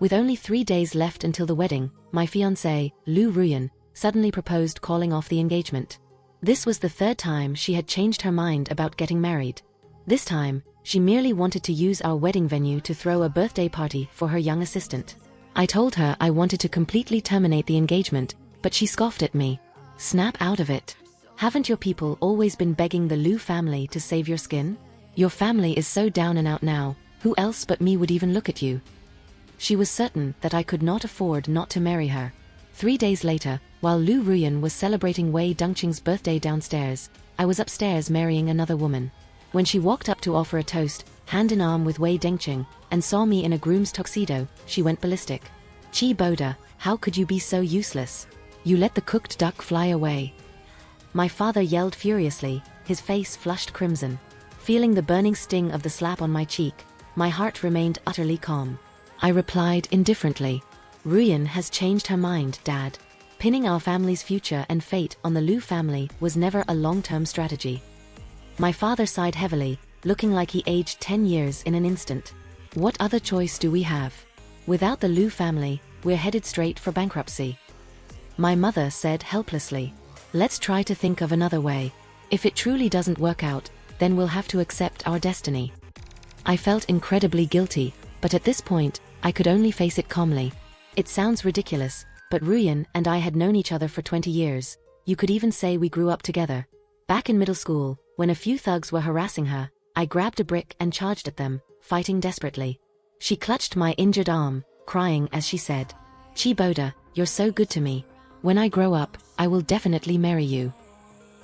With only 3 days left until the wedding, my fiancé, Lu Ruyan, suddenly proposed calling off the engagement. This was the third time she had changed her mind about getting married. This time, she merely wanted to use our wedding venue to throw a birthday party for her young assistant. I told her I wanted to completely terminate the engagement, but she scoffed at me. Snap out of it. Haven't your people always been begging the Lu family to save your skin? Your family is so down and out now, who else but me would even look at you? She was certain that I could not afford not to marry her. 3 days later, while Lu Ruyan was celebrating Wei Dengqing's birthday downstairs, I was upstairs marrying another woman. When she walked up to offer a toast, hand in arm with Wei Dengqing, and saw me in a groom's tuxedo, she went ballistic. Chi Boda, how could you be so useless? You let the cooked duck fly away. My father yelled furiously, his face flushed crimson. Feeling the burning sting of the slap on my cheek, my heart remained utterly calm. I replied indifferently. Ruyan has changed her mind, Dad. Pinning our family's future and fate on the Lu family was never a long-term strategy. My father sighed heavily, looking like he aged 10 years in an instant. What other choice do we have? Without the Lu family, we're headed straight for bankruptcy. My mother said helplessly. Let's try to think of another way. If it truly doesn't work out, then we'll have to accept our destiny. I felt incredibly guilty, but at this point, I could only face it calmly. It sounds ridiculous, but Ruyan and I had known each other for 20 years. You could even say we grew up together. Back in middle school, when a few thugs were harassing her, I grabbed a brick and charged at them, fighting desperately. She clutched my injured arm, crying as she said, Chi Boda, you're so good to me. When I grow up, I will definitely marry you.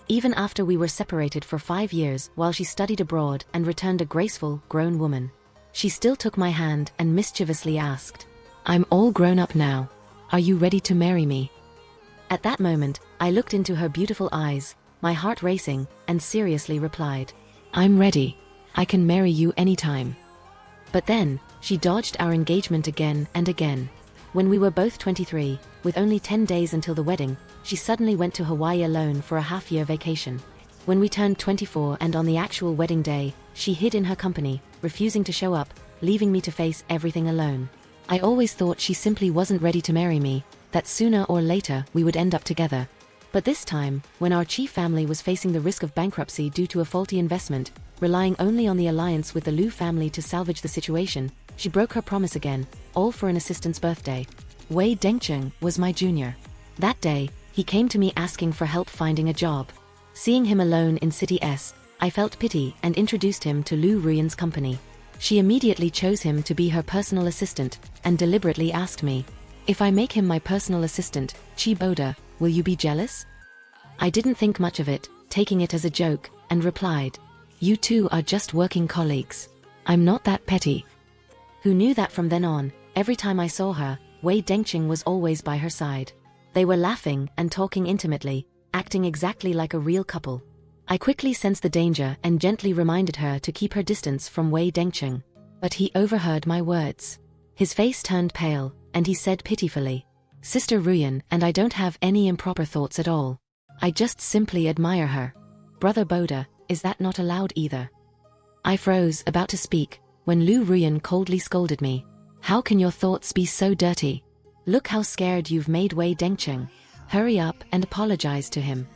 Even after we were separated for 5 years while she studied abroad and returned a graceful, grown woman, she still took my hand and mischievously asked, I'm all grown up now. Are you ready to marry me? At that moment, I looked into her beautiful eyes, my heart racing, and seriously replied, I'm ready. I can marry you anytime. But then, she dodged our engagement again and again. When we were both 23, with only 10 days until the wedding, she suddenly went to Hawaii alone for a half-year vacation. When we turned 24 and on the actual wedding day, she hid in her company, refusing to show up, leaving me to face everything alone. I always thought she simply wasn't ready to marry me, that sooner or later we would end up together. But this time, when our Chi family was facing the risk of bankruptcy due to a faulty investment, relying only on the alliance with the Lu family to salvage the situation, she broke her promise again, all for an assistant's birthday. Wei Dengqing was my junior. That day, he came to me asking for help finding a job. Seeing him alone in City S, I felt pity and introduced him to Lu Ruyan's company. She immediately chose him to be her personal assistant, and deliberately asked me, if I make him my personal assistant, Chi Boda, will you be jealous? I didn't think much of it, taking it as a joke, and replied, you two are just working colleagues. I'm not that petty. Who knew that from then on, every time I saw her, Wei Dengqing was always by her side. They were laughing and talking intimately, acting exactly like a real couple. I quickly sensed the danger and gently reminded her to keep her distance from Wei Dengqing. But he overheard my words. His face turned pale, and he said pitifully, Sister Ruyan and I don't have any improper thoughts at all. I just simply admire her. Brother Boda, is that not allowed either? I froze, about to speak, when Lu Ruyan coldly scolded me. How can your thoughts be so dirty? Look how scared you've made Wei Dengqing. Hurry up and apologize to him.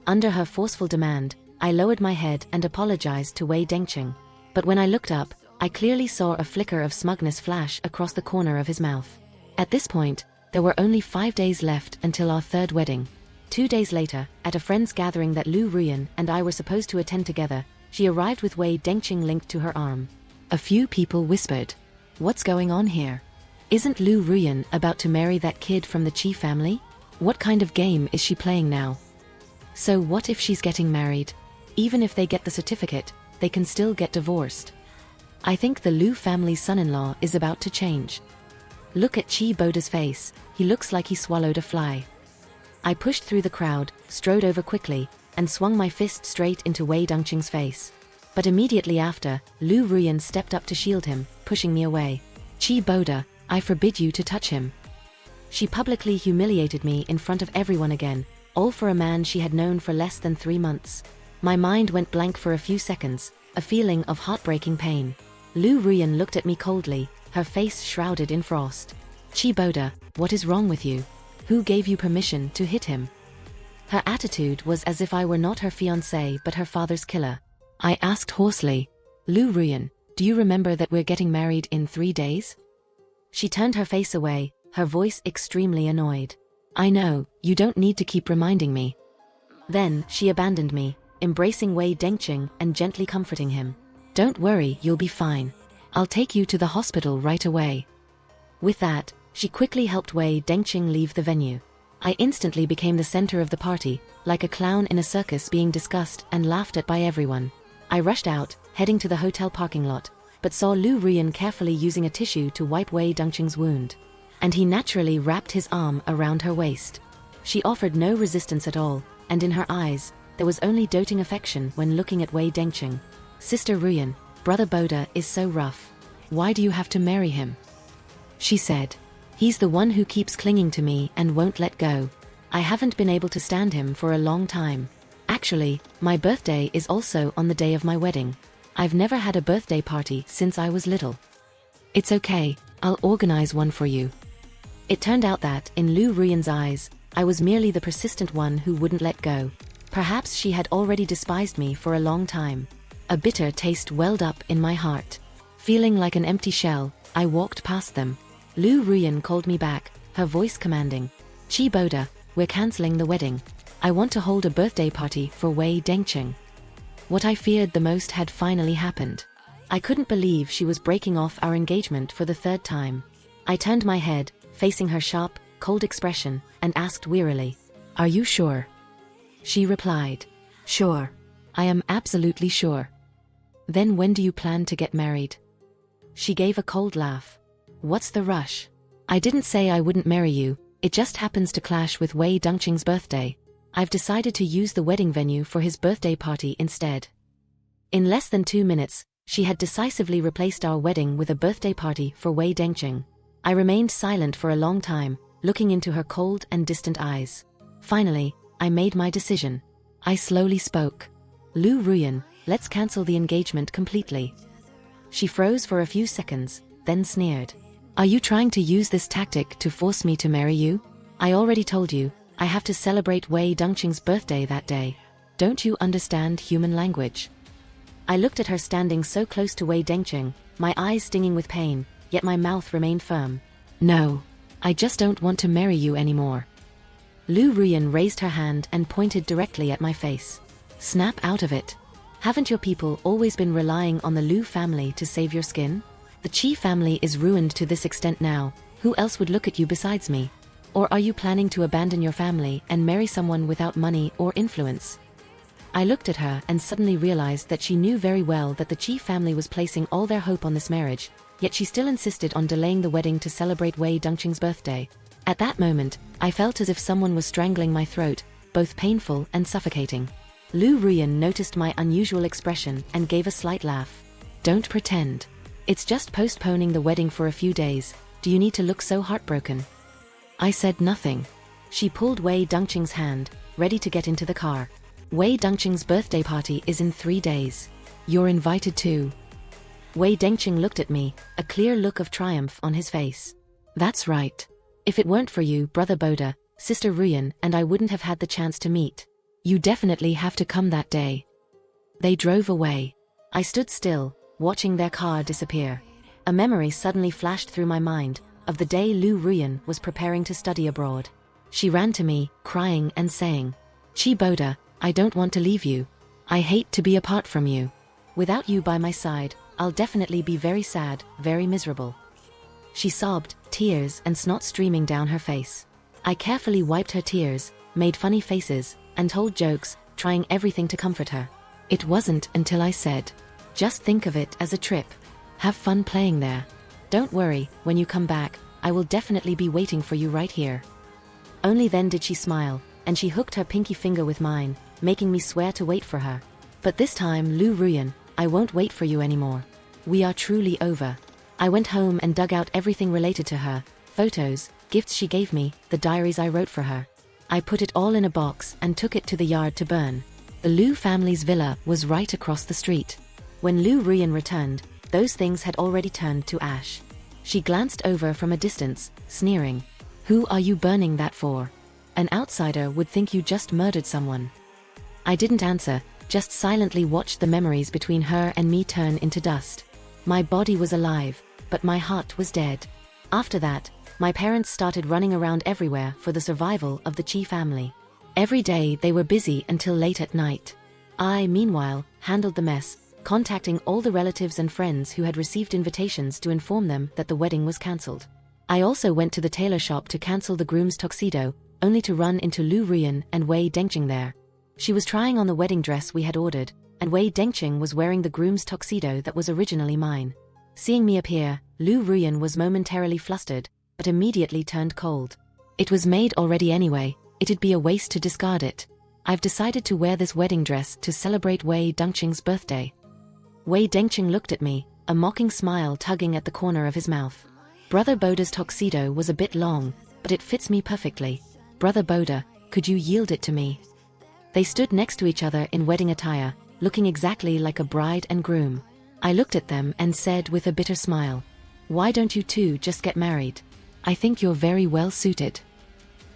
Under her forceful demand, I lowered my head and apologized to Wei Dengqing. But when I looked up, I clearly saw a flicker of smugness flash across the corner of his mouth. At this point, there were only 5 days left until our third wedding. 2 days later, at a friend's gathering that Lu Ruyan and I were supposed to attend together, she arrived with Wei Dengqing linked to her arm. A few people whispered, what's going on here? Isn't Lu Ruyan about to marry that kid from the Chi family? What kind of game is she playing now? So what if she's getting married? Even if they get the certificate, they can still get divorced. I think the Lu family's son-in-law is about to change. Look at Chi Boda's face, he looks like he swallowed a fly. I pushed through the crowd, strode over quickly, and swung my fist straight into Wei Dengqing's face. But immediately after, Lu Ruyan stepped up to shield him, pushing me away. Chi Boda, I forbid you to touch him. She publicly humiliated me in front of everyone again, all for a man she had known for less than 3 months. My mind went blank for a few seconds, a feeling of heartbreaking pain. Lu Ruyan looked at me coldly, her face shrouded in frost. Chiboda, what is wrong with you? Who gave you permission to hit him? Her attitude was as if I were not her fiancé but her father's killer. I asked hoarsely, Lu Ruyan, do you remember that we're getting married in 3 days? She turned her face away, her voice extremely annoyed. I know, you don't need to keep reminding me. Then, she abandoned me, embracing Wei Dengqing and gently comforting him. Don't worry, you'll be fine. I'll take you to the hospital right away. With that, she quickly helped Wei Dengqing leave the venue. I instantly became the center of the party, like a clown in a circus being discussed and laughed at by everyone. I rushed out, heading to the hotel parking lot, but saw Lu Ruyan carefully using a tissue to wipe Wei Dengqing's wound. And he naturally wrapped his arm around her waist. She offered no resistance at all, and in her eyes, there was only doting affection when looking at Wei Dengqing. Sister Ruyan, Brother Boda is so rough. Why do you have to marry him? She said. He's the one who keeps clinging to me and won't let go. I haven't been able to stand him for a long time. Actually, my birthday is also on the day of my wedding. I've never had a birthday party since I was little. It's okay, I'll organize one for you. It turned out that, in Lu Ruyan's eyes, I was merely the persistent one who wouldn't let go. Perhaps she had already despised me for a long time. A bitter taste welled up in my heart. Feeling like an empty shell, I walked past them. Lu Ruyan called me back, her voice commanding. Chiboda, we're canceling the wedding. I want to hold a birthday party for Wei Dengqing. What I feared the most had finally happened. I couldn't believe she was breaking off our engagement for the 3rd time. I turned my head, facing her sharp, cold expression, and asked wearily, Are you sure? She replied, Sure. I am absolutely sure. Then when do you plan to get married? She gave a cold laugh. What's the rush? I didn't say I wouldn't marry you, it just happens to clash with Wei Dengqing's birthday. I've decided to use the wedding venue for his birthday party instead. In less than 2 minutes, she had decisively replaced our wedding with a birthday party for Wei Dengqing. I remained silent for a long time, looking into her cold and distant eyes. Finally, I made my decision. I slowly spoke. Lu Ruyan, let's cancel the engagement completely. She froze for a few seconds, then sneered. Are you trying to use this tactic to force me to marry you? I already told you, I have to celebrate Wei Dengqing's birthday that day. Don't you understand human language? I looked at her standing so close to Wei Dengqing, my eyes stinging with pain, yet my mouth remained firm. No. I just don't want to marry you anymore. Lu Ruyan raised her hand and pointed directly at my face. Snap out of it. Haven't your people always been relying on the Lu family to save your skin? The Qi family is ruined to this extent now, who else would look at you besides me? Or are you planning to abandon your family and marry someone without money or influence? I looked at her and suddenly realized that she knew very well that the Qi family was placing all their hope on this marriage, yet she still insisted on delaying the wedding to celebrate Wei Dengqing's birthday. At that moment, I felt as if someone was strangling my throat, both painful and suffocating. Lu Ruyan noticed my unusual expression and gave a slight laugh. Don't pretend. It's just postponing the wedding for a few days. Do you need to look so heartbroken? I said nothing. She pulled Wei Dengqing's hand, ready to get into the car. Wei Dengqing's birthday party is in 3 days. You're invited too. Wei Dengqing looked at me, a clear look of triumph on his face. That's right. If it weren't for you, Brother Boda, Sister Ruyan, and I wouldn't have had the chance to meet. You definitely have to come that day. They drove away. I stood still, watching their car disappear. A memory suddenly flashed through my mind, of the day Lu Ruyan was preparing to study abroad. She ran to me, crying and saying, Chiboda, I don't want to leave you. I hate to be apart from you. Without you by my side, I'll definitely be very sad, very miserable. She sobbed, tears and snot streaming down her face. I carefully wiped her tears, made funny faces, and told jokes, trying everything to comfort her. It wasn't until I said, just think of it as a trip. Have fun playing there. Don't worry, when you come back, I will definitely be waiting for you right here. Only then did she smile, and she hooked her pinky finger with mine, making me swear to wait for her. But this time, Lu Ruyan, I won't wait for you anymore. We are truly over. I went home and dug out everything related to her, photos, gifts she gave me, the diaries I wrote for her. I put it all in a box and took it to the yard to burn. The Lu family's villa was right across the street. When Lu Ruyan returned, those things had already turned to ash. She glanced over from a distance, sneering. "Who are you burning that for? An outsider would think you just murdered someone." I didn't answer, just silently watched the memories between her and me turn into dust. My body was alive, but my heart was dead. After that, my parents started running around everywhere for the survival of the Chi family. Every day they were busy until late at night. I, meanwhile, handled the mess, contacting all the relatives and friends who had received invitations to inform them that the wedding was cancelled. I also went to the tailor shop to cancel the groom's tuxedo, only to run into Lu Ruyan and Wei Dengqing there. She was trying on the wedding dress we had ordered, and Wei Dengqing was wearing the groom's tuxedo that was originally mine. Seeing me appear, Lu Ruyan was momentarily flustered, but immediately turned cold. "It was made already anyway, it'd be a waste to discard it. I've decided to wear this wedding dress to celebrate Wei Dengqing's birthday." Wei Dengqing looked at me, a mocking smile tugging at the corner of his mouth. "Brother Boda's tuxedo was a bit long, but it fits me perfectly. Brother Boda, could you yield it to me?" They stood next to each other in wedding attire, looking exactly like a bride and groom. I looked at them and said with a bitter smile, "Why don't you two just get married? I think you're very well suited."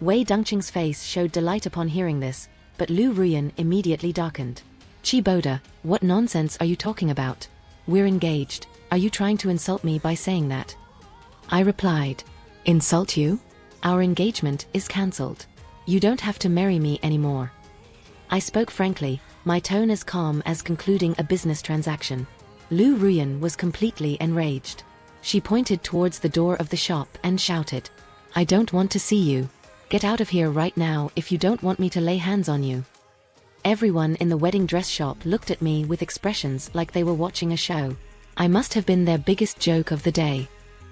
Wei Dengqing's face showed delight upon hearing this, but Lu Ruyan immediately darkened. "Chi Boda, what nonsense are you talking about? We're engaged. Are you trying to insult me by saying that?" I replied, "Insult you? Our engagement is cancelled. You don't have to marry me anymore." I spoke frankly, my tone as calm as concluding a business transaction. Lu Ruyan was completely enraged. She pointed towards the door of the shop and shouted, "I don't want to see you. Get out of here right now if you don't want me to lay hands on you." Everyone in the wedding dress shop looked at me with expressions like they were watching a show. I must have been their biggest joke of the day.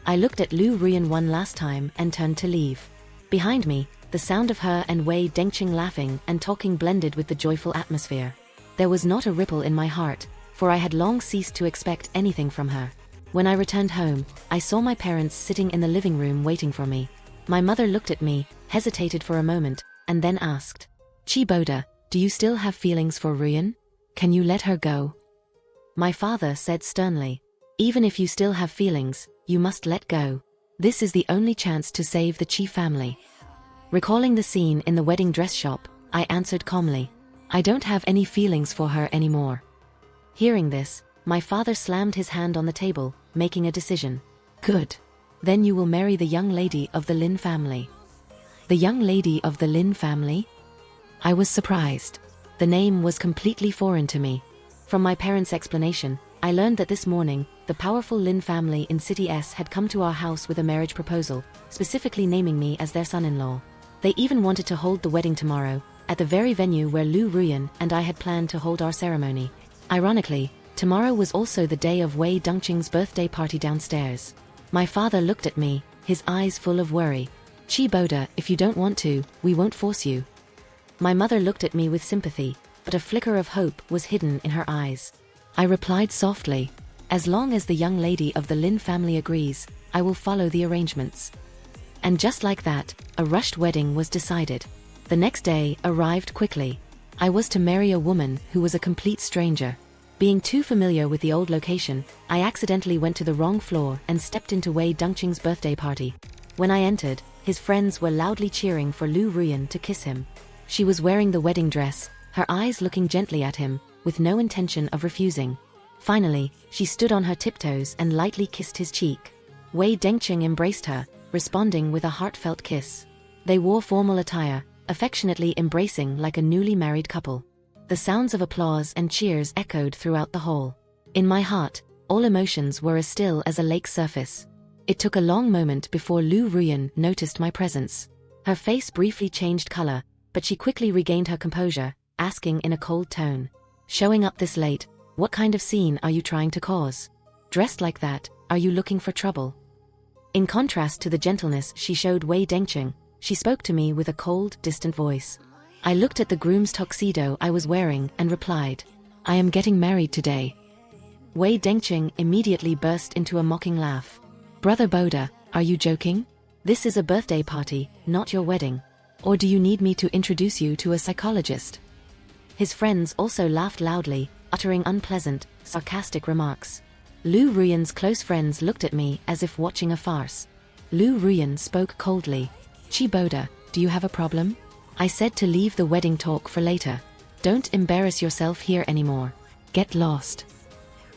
I looked at Lu Ruyan one last time and turned to leave. Behind me, the sound of her and Wei Dengqing laughing and talking blended with the joyful atmosphere. There was not a ripple in my heart, for I had long ceased to expect anything from her. When I returned home, I saw my parents sitting in the living room waiting for me. My mother looked at me, hesitated for a moment, and then asked, "Chi Boda, do you still have feelings for Ruyan? Can you let her go?" My father said sternly, "Even if you still have feelings, you must let go. This is the only chance to save the Chi family." Recalling the scene in the wedding dress shop, I answered calmly, "I don't have any feelings for her anymore." Hearing this, my father slammed his hand on the table, making a decision. "Good. Then you will marry the young lady of the Lin family." "The young lady of the Lin family?" I was surprised. The name was completely foreign to me. From my parents' explanation, I learned that this morning, the powerful Lin family in City S had come to our house with a marriage proposal, specifically naming me as their son-in-law. They even wanted to hold the wedding tomorrow, at the very venue where Lu Ruyan and I had planned to hold our ceremony. Ironically, tomorrow was also the day of Wei Dengqing's birthday party downstairs. My father looked at me, his eyes full of worry. "Chi Boda, if you don't want to, we won't force you." My mother looked at me with sympathy, but a flicker of hope was hidden in her eyes. I replied softly, "As long as the young lady of the Lin family agrees, I will follow the arrangements." And just like that, a rushed wedding was decided. The next day arrived quickly. I was to marry a woman who was a complete stranger. Being too familiar with the old location, I accidentally went to the wrong floor and stepped into Wei Dengqing's birthday party. When I entered, his friends were loudly cheering for Lu Ruyan to kiss him. She was wearing the wedding dress, her eyes looking gently at him, with no intention of refusing. Finally, she stood on her tiptoes and lightly kissed his cheek. Wei Dengqing embraced her, responding with a heartfelt kiss. They wore formal attire, affectionately embracing like a newly married couple. The sounds of applause and cheers echoed throughout the hall. In my heart, all emotions were as still as a lake's surface. It took a long moment before Lu Ruyan noticed my presence. Her face briefly changed color, but she quickly regained her composure, asking in a cold tone, "Showing up this late, what kind of scene are you trying to cause? Dressed like that, are you looking for trouble?" In contrast to the gentleness she showed Wei Dengqing, she spoke to me with a cold, distant voice. I looked at the groom's tuxedo I was wearing and replied, "I am getting married today." Wei Dengqing immediately burst into a mocking laugh. "Brother Boda, are you joking? This is a birthday party, not your wedding. Or do you need me to introduce you to a psychologist?" His friends also laughed loudly, uttering unpleasant, sarcastic remarks. Lu Ruyan's close friends looked at me as if watching a farce. Lu Ruyan spoke coldly. Chiboda, do you have a problem? I said to leave the wedding talk for later. Don't embarrass yourself here anymore. Get lost.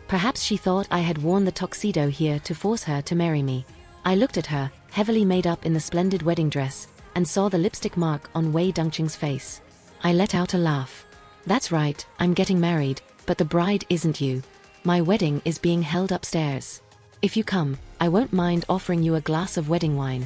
Perhaps she thought I had worn the tuxedo here to force her to marry me. I looked at her, heavily made up in the splendid wedding dress, and saw the lipstick mark on Wei Dongqing's face. I let out a laugh. That's right, I'm getting married, but the bride isn't you. My wedding is being held upstairs. If you come, I won't mind offering you a glass of wedding wine.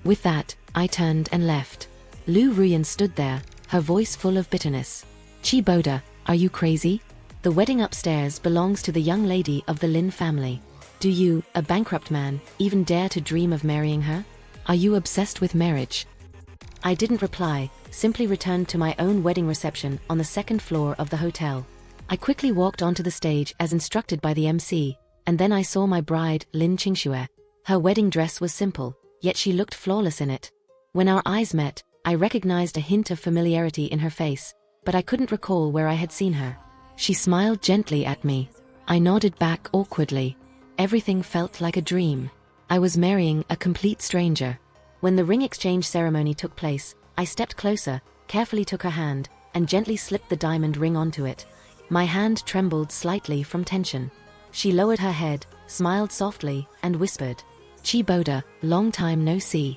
With that, I turned and left. Lu Ruyan stood there, her voice full of bitterness. Chiboda, are you crazy? The wedding upstairs belongs to the young lady of the Lin family. Do you, a bankrupt man, even dare to dream of marrying her? Are you obsessed with marriage? I didn't reply, simply returned to my own wedding reception on the second floor of the hotel. I quickly walked onto the stage as instructed by the MC, and then I saw my bride, Lin Qingxue. Her wedding dress was simple, yet she looked flawless in it. When our eyes met, I recognized a hint of familiarity in her face, but I couldn't recall where I had seen her. She smiled gently at me. I nodded back awkwardly. Everything felt like a dream. I was marrying a complete stranger. When the ring exchange ceremony took place, I stepped closer, carefully took her hand, and gently slipped the diamond ring onto it. My hand trembled slightly from tension. She lowered her head, smiled softly, and whispered, Chiboda, long time no see.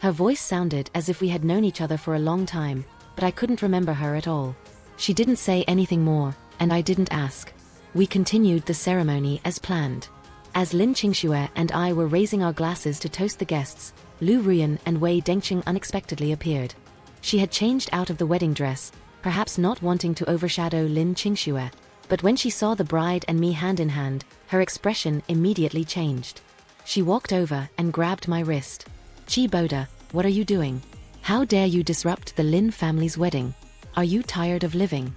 Her voice sounded as if we had known each other for a long time, but I couldn't remember her at all. She didn't say anything more, and I didn't ask. We continued the ceremony as planned. As Lin Qingxue and I were raising our glasses to toast the guests, Lu Ruyan and Wei Dongqing unexpectedly appeared. She had changed out of the wedding dress, perhaps not wanting to overshadow Lin Qingxue, but when she saw the bride and me hand in hand, her expression immediately changed. She walked over and grabbed my wrist. Chiboda, what are you doing? How dare you disrupt the Lin family's wedding? Are you tired of living?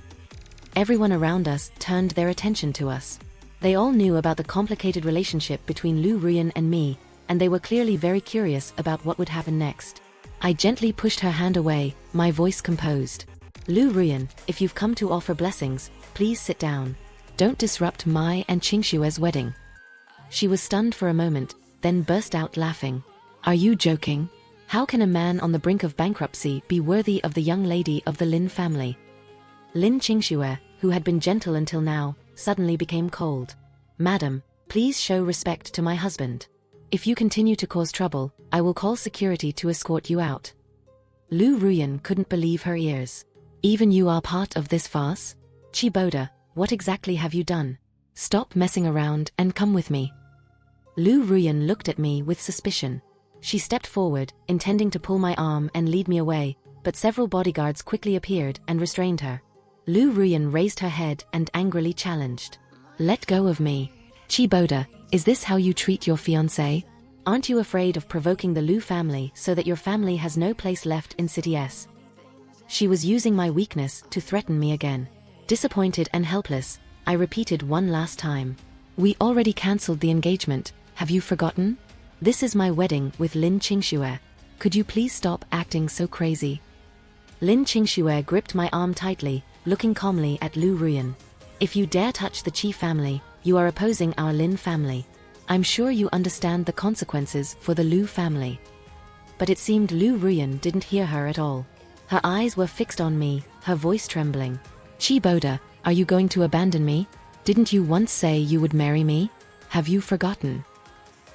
Everyone around us turned their attention to us. They all knew about the complicated relationship between Lu Ruyan and me, and they were clearly very curious about what would happen next. I gently pushed her hand away, my voice composed. Lu Ruyan, if you've come to offer blessings, please sit down. Don't disrupt my and Qingxue's wedding. She was stunned for a moment, then burst out laughing. Are you joking? How can a man on the brink of bankruptcy be worthy of the young lady of the Lin family? Lin Qingxue, who had been gentle until now, suddenly became cold. Madam, please show respect to my husband. If you continue to cause trouble, I will call security to escort you out. Lu Ruyan couldn't believe her ears. Even you are part of this farce? Chiboda, what exactly have you done? Stop messing around and come with me. Lu Ruyan looked at me with suspicion. She stepped forward, intending to pull my arm and lead me away, but several bodyguards quickly appeared and restrained her. Lu Ruyan raised her head and angrily challenged. Let go of me. Chiboda, is this how you treat your fiancé? Aren't you afraid of provoking the Lu family so that your family has no place left in City S? She was using my weakness to threaten me again. Disappointed and helpless, I repeated one last time. We already cancelled the engagement, have you forgotten? This is my wedding with Lin Qingxue. Could you please stop acting so crazy? Lin Qingxue gripped my arm tightly, looking calmly at Lu Ruyan. If you dare touch the Qi family, you are opposing our Lin family. I'm sure you understand the consequences for the Lu family. But it seemed Lu Ruyan didn't hear her at all. Her eyes were fixed on me, her voice trembling. Chiboda, are you going to abandon me? Didn't you once say you would marry me? Have you forgotten?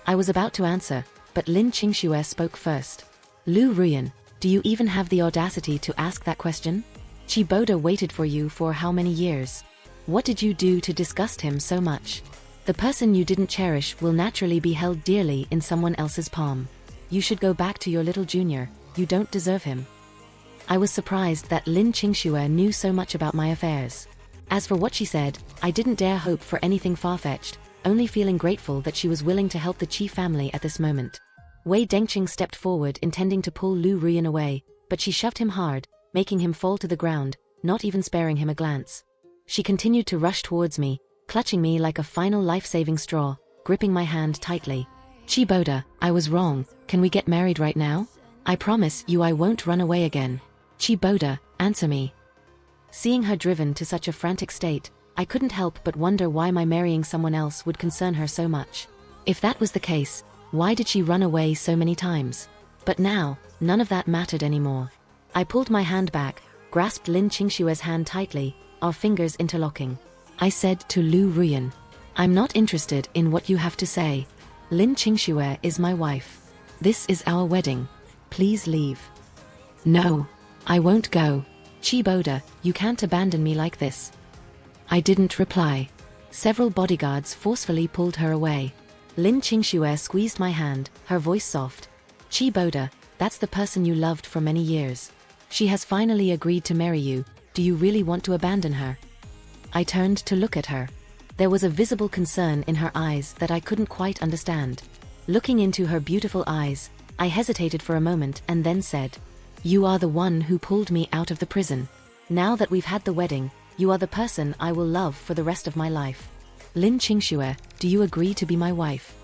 I was about to answer, but Lin Qingxue spoke first. Lu Ruyan, do you even have the audacity to ask that question? Chiboda waited for you for how many years? What did you do to disgust him so much? The person you didn't cherish will naturally be held dearly in someone else's palm. You should go back to your little junior, you don't deserve him. I was surprised that Lin Qingxue knew so much about my affairs. As for what she said, I didn't dare hope for anything far-fetched, only feeling grateful that she was willing to help the Qi family at this moment. Wei Dongqing stepped forward intending to pull Lu Ruyan away, but she shoved him hard, making him fall to the ground, not even sparing him a glance. She continued to rush towards me, clutching me like a final life-saving straw, gripping my hand tightly. Chiboda, I was wrong, can we get married right now? I promise you I won't run away again. Chiboda, answer me. Seeing her driven to such a frantic state, I couldn't help but wonder why my marrying someone else would concern her so much. If that was the case, why did she run away so many times? But now, none of that mattered anymore. I pulled my hand back, grasped Lin Qingshue's hand tightly, our fingers interlocking. I said to Lu Ruyan, "I'm not interested in what you have to say. Lin Qingxue is my wife. This is our wedding. Please leave." "No. I won't go. Qi Boda, you can't abandon me like this." I didn't reply. Several bodyguards forcefully pulled her away. Lin Qingxue squeezed my hand, her voice soft. "Qi Boda, that's the person you loved for many years. She has finally agreed to marry you. Do you really want to abandon her?" I turned to look at her. There was a visible concern in her eyes that I couldn't quite understand. Looking into her beautiful eyes, I hesitated for a moment and then said, "You are the one who pulled me out of the prison. Now that we've had the wedding, you are the person I will love for the rest of my life. Lin Qingxue, do you agree to be my wife?"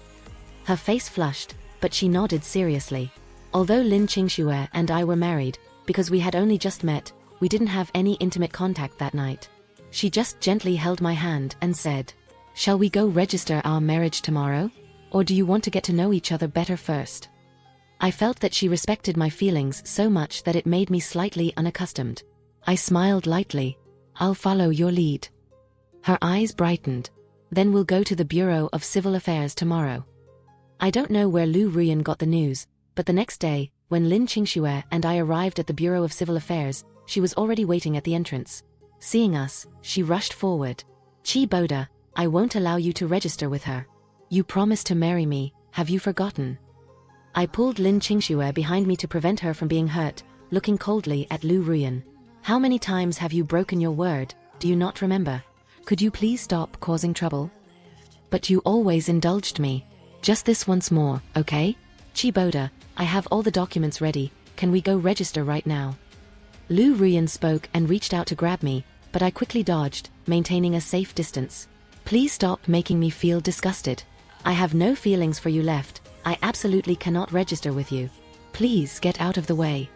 Her face flushed, but she nodded seriously. Although Lin Qingxue and I were married, because we had only just met, we didn't have any intimate contact that night. She just gently held my hand and said, "Shall we go register our marriage tomorrow? Or do you want to get to know each other better first?" I felt that she respected my feelings so much that it made me slightly unaccustomed. I smiled lightly. "I'll follow your lead." Her eyes brightened. "Then we'll go to the Bureau of Civil Affairs tomorrow." I don't know where Lu Ruyan got the news, but the next day, when Lin Qingxue and I arrived at the Bureau of Civil Affairs, she was already waiting at the entrance. Seeing us, she rushed forward. "Qi Boda, I won't allow you to register with her. You promised to marry me, have you forgotten?" I pulled Lin Qingxue behind me to prevent her from being hurt, looking coldly at Lu Ruyan. "How many times have you broken your word? Do you not remember? Could you please stop causing trouble?" "But you always indulged me. Just this once more, okay? Qi Boda, I have all the documents ready. Can we go register right now?" Lu Ruyan spoke and reached out to grab me, but I quickly dodged, maintaining a safe distance. "Please stop making me feel disgusted. I have no feelings for you left. I absolutely cannot register with you. Please get out of the way."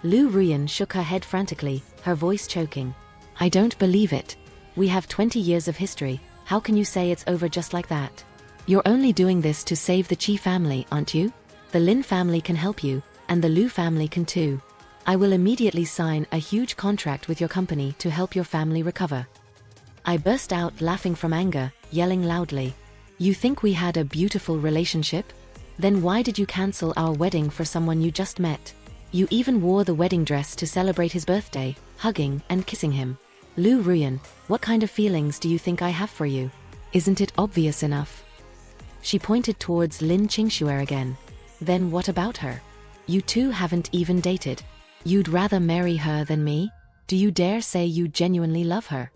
Lu Ruyan shook her head frantically, her voice choking. "I don't believe it. We have 20 years of history. How can you say it's over just like that? You're only doing this to save the Qi family, aren't you? The Lin family can help you, and the Lu family can too. I will immediately sign a huge contract with your company to help your family recover." I burst out laughing from anger, yelling loudly, "You think we had a beautiful relationship? Then why did you cancel our wedding for someone you just met? You even wore the wedding dress to celebrate his birthday, hugging and kissing him. Lu Ruyan, what kind of feelings do you think I have for you? Isn't it obvious enough?" She pointed towards Lin Qingxue again. "Then what about her? You two haven't even dated. You'd rather marry her than me? Do you dare say you genuinely love her?"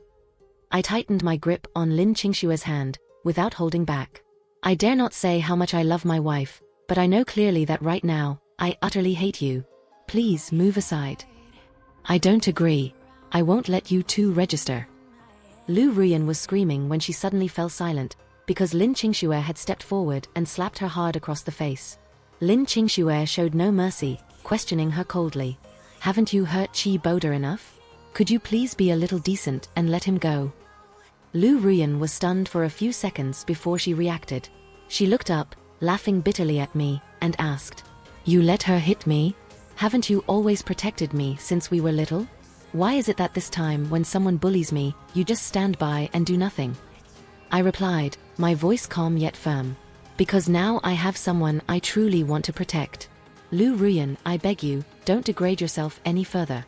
I tightened my grip on Lin Qingshue's hand, without holding back. "I dare not say how much I love my wife, but I know clearly that right now, I utterly hate you. Please move aside." "I don't agree. I won't let you two register." Lu Ruyan was screaming when she suddenly fell silent, because Lin Qingxue had stepped forward and slapped her hard across the face. Lin Qingxue showed no mercy, questioning her coldly. "Haven't you hurt Qi Boda enough? Could you please be a little decent and let him go?" Lu Ruyan was stunned for a few seconds before she reacted. She looked up, laughing bitterly at me, and asked, "You let her hit me? Haven't you always protected me since we were little? Why is it that this time when someone bullies me, you just stand by and do nothing?" I replied, my voice calm yet firm. "Because now I have someone I truly want to protect. Lu Ruyan, I beg you, don't degrade yourself any further."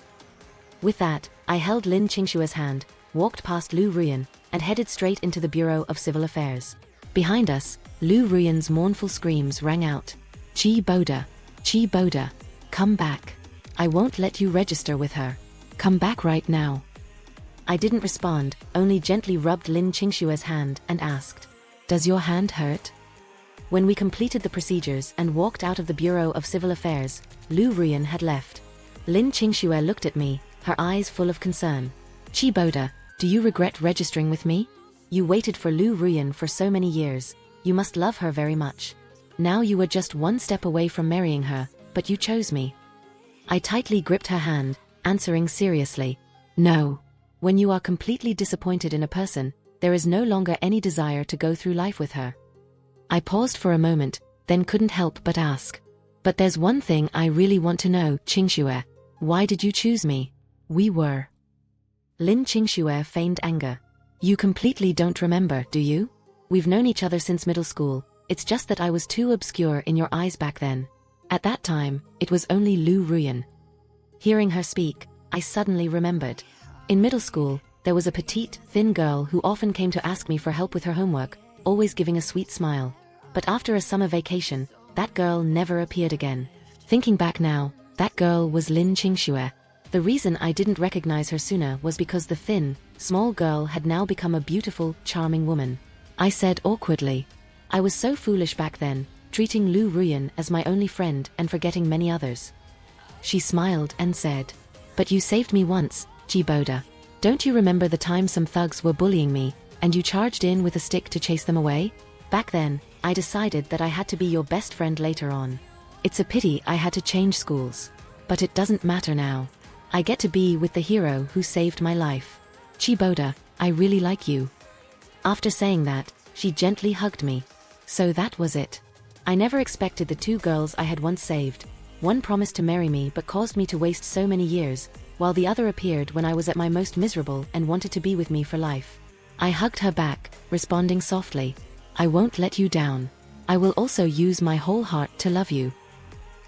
With that, I held Lin Qingshue's hand, walked past Lu Ruyan, and headed straight into the Bureau of Civil Affairs. Behind us, Lu Ruyan's mournful screams rang out. "Qi Boda! Qi Boda! Come back! I won't let you register with her. Come back right now." I didn't respond, only gently rubbed Lin Qingshue's hand and asked, "Does your hand hurt?" When we completed the procedures and walked out of the Bureau of Civil Affairs, Lu Ruyan had left. Lin Qingxue looked at me, her eyes full of concern. "Qi Boda, do you regret registering with me? You waited for Lu Ruyan for so many years. You must love her very much. Now you were just one step away from marrying her, but you chose me." I tightly gripped her hand, answering seriously, "No. When you are completely disappointed in a person, there is no longer any desire to go through life with her. I paused for a moment, then couldn't help but ask. But there's one thing I really want to know, Qingxue. Why did you choose me? We were. Lin Qingxue feigned anger. You completely don't remember, do you? We've known each other since middle school. It's just that I was too obscure in your eyes back then. At that time, it was only Lu Ruyan. Hearing her speak, I suddenly remembered. In middle school, there was a petite, thin girl who often came to ask me for help with her homework, always giving a sweet smile. But after a summer vacation, that girl never appeared again. Thinking back now, that girl was Lin Qingxue. The reason I didn't recognize her sooner was because the thin, small girl had now become a beautiful, charming woman. I said awkwardly. I was so foolish back then, treating Lu Ruyan as my only friend and forgetting many others. She smiled and said, But you saved me once, Jiboda. Don't you remember the time some thugs were bullying me, and you charged in with a stick to chase them away? Back then, I decided that I had to be your best friend later on. It's a pity I had to change schools. But it doesn't matter now. I get to be with the hero who saved my life. Jiboda, I really like you. After saying that, she gently hugged me. So that was it. I never expected the two girls I had once saved. One promised to marry me but caused me to waste so many years, while the other appeared when I was at my most miserable and wanted to be with me for life. I hugged her back, responding softly, I won't let you down. I will also use my whole heart to love you.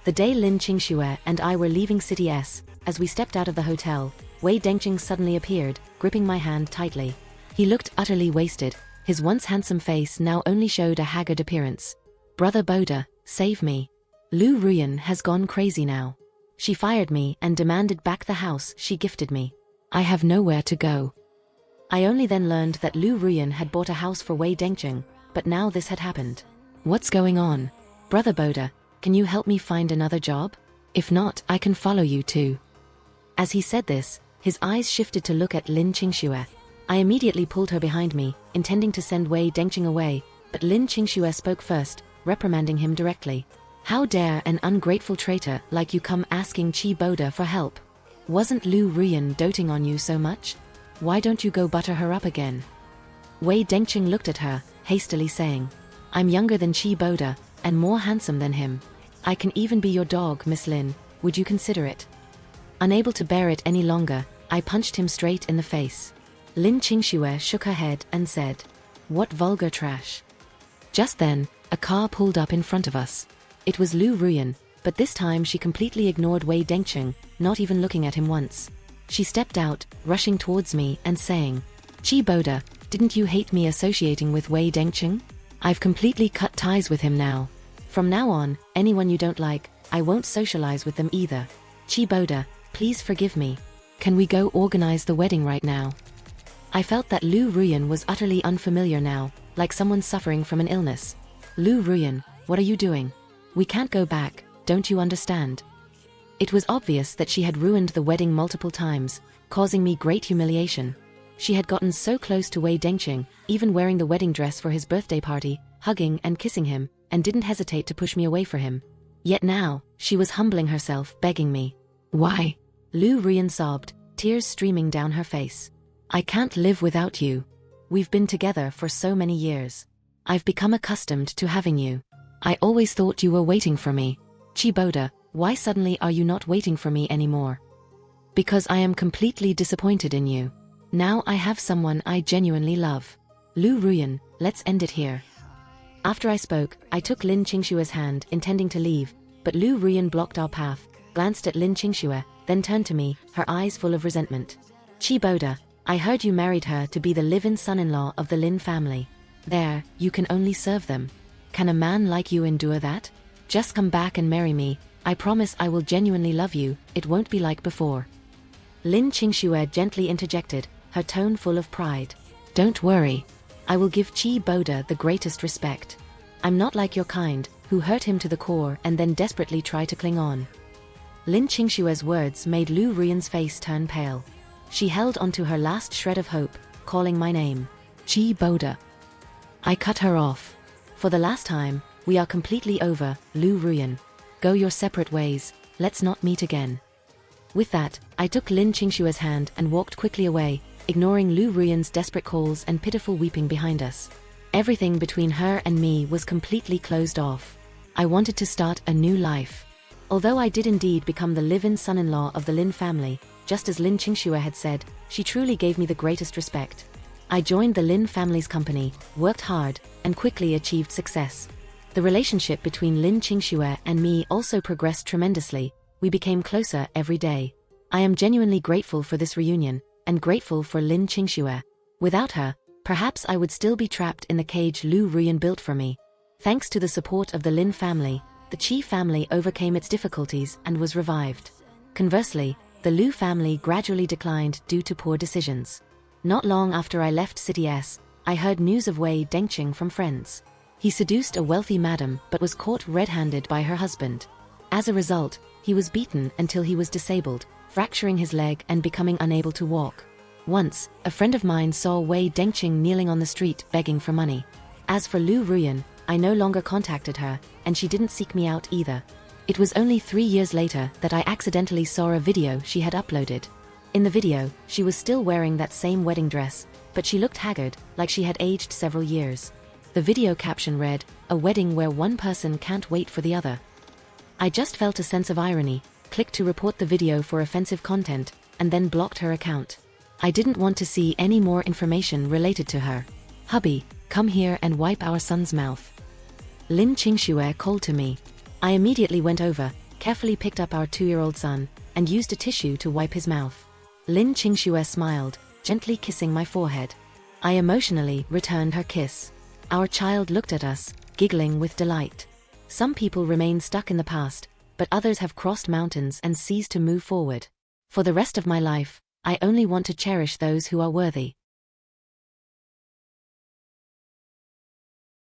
The day Lin Qingxue and I were leaving City S, as we stepped out of the hotel, Wei Dengqing suddenly appeared, gripping my hand tightly. He looked utterly wasted. His once handsome face now only showed a haggard appearance. Brother Boda, save me. Lu Ruyan has gone crazy now. She fired me and demanded back the house she gifted me. I have nowhere to go. I only then learned that Lu Ruyan had bought a house for Wei Dengqing, but now this had happened. What's going on? Brother Boda, can you help me find another job? If not, I can follow you too. As he said this, his eyes shifted to look at Lin Qingxue. I immediately pulled her behind me, intending to send Wei Dengqing away, but Lin Qingxue spoke first, reprimanding him directly. How dare an ungrateful traitor like you come asking Jiboda for help? Wasn't Lu Ruyan doting on you so much? Why don't you go butter her up again? Wei Dengqing looked at her, hastily saying, I'm younger than Jiboda, and more handsome than him. I can even be your dog, Miss Lin, would you consider it? Unable to bear it any longer, I punched him straight in the face. Lin Qingxue shook her head and said, What vulgar trash. Just then, a car pulled up in front of us. It was Lu Ruyan, but this time she completely ignored Wei Dengqing, not even looking at him once. She stepped out, rushing towards me and saying, Jiboda, didn't you hate me associating with Wei Dengqing? I've completely cut ties with him now. From now on, anyone you don't like, I won't socialize with them either. Jiboda, please forgive me. Can we go organize the wedding right now? I felt that Lu Ruyan was utterly unfamiliar now, like someone suffering from an illness. Lu Ruyan, what are you doing? We can't go back, don't you understand? It was obvious that she had ruined the wedding multiple times, causing me great humiliation. She had gotten so close to Wei Dengqing, even wearing the wedding dress for his birthday party, hugging and kissing him, and didn't hesitate to push me away for him. Yet now, she was humbling herself, begging me. Why? Lu Ruyan sobbed, tears streaming down her face. I can't live without you. We've been together for so many years. I've become accustomed to having you. I always thought you were waiting for me. Jiboda, why suddenly are you not waiting for me anymore? Because I am completely disappointed in you. Now I have someone I genuinely love. Lu Ruyan, let's end it here. After I spoke, I took Lin Qingxue's hand, intending to leave, but Lu Ruyan blocked our path, glanced at Lin Qingxue, then turned to me, her eyes full of resentment. Jiboda, I heard you married her to be the live-in son-in-law of the Lin family. There, you can only serve them. Can a man like you endure that? Just come back and marry me. I promise I will genuinely love you, it won't be like before. Lin Qingxue gently interjected, her tone full of pride. Don't worry. I will give Jiboda the greatest respect. I'm not like your kind, who hurt him to the core and then desperately try to cling on. Lin Qingxue's words made Lu Ruyan's face turn pale. She held onto her last shred of hope, calling my name. Jiboda. I cut her off. For the last time, we are completely over, Lu Ruyan. Go your separate ways, let's not meet again. With that, I took Lin Qingxue's hand and walked quickly away, ignoring Lu Ruyan's desperate calls and pitiful weeping behind us. Everything between her and me was completely closed off. I wanted to start a new life. Although I did indeed become the live-in son-in-law of the Lin family, just as Lin Qingxue had said, she truly gave me the greatest respect. I joined the Lin family's company, worked hard, and quickly achieved success. The relationship between Lin Qingxue and me also progressed tremendously. We became closer every day. I am genuinely grateful for this reunion, and grateful for Lin Qingxue. Without her, perhaps I would still be trapped in the cage Lu Ruyan built for me. Thanks to the support of the Lin family, the Qi family overcame its difficulties and was revived. Conversely, the Lu family gradually declined due to poor decisions. Not long after I left City S, I heard news of Wei Dengqing from friends. He seduced a wealthy madam but was caught red-handed by her husband. As a result, he was beaten until he was disabled, fracturing his leg and becoming unable to walk. Once, a friend of mine saw Wei Dengqing kneeling on the street begging for money. As for Lu Ruyan, I no longer contacted her, and she didn't seek me out either. It was only 3 years later that I accidentally saw a video she had uploaded. In the video, she was still wearing that same wedding dress, but she looked haggard, like she had aged several years. The video caption read, "A wedding where one person can't wait for the other." I just felt a sense of irony, clicked to report the video for offensive content, and then blocked her account. I didn't want to see any more information related to her. "Hubby, come here and wipe our son's mouth." Lin Qingxue called to me. I immediately went over, carefully picked up our 2-year-old son, and used a tissue to wipe his mouth. Lin Qingxue smiled, gently kissing my forehead. I emotionally returned her kiss. Our child looked at us, giggling with delight. Some people remain stuck in the past, but others have crossed mountains and sees to move forward. For the rest of my life, I only want to cherish those who are worthy.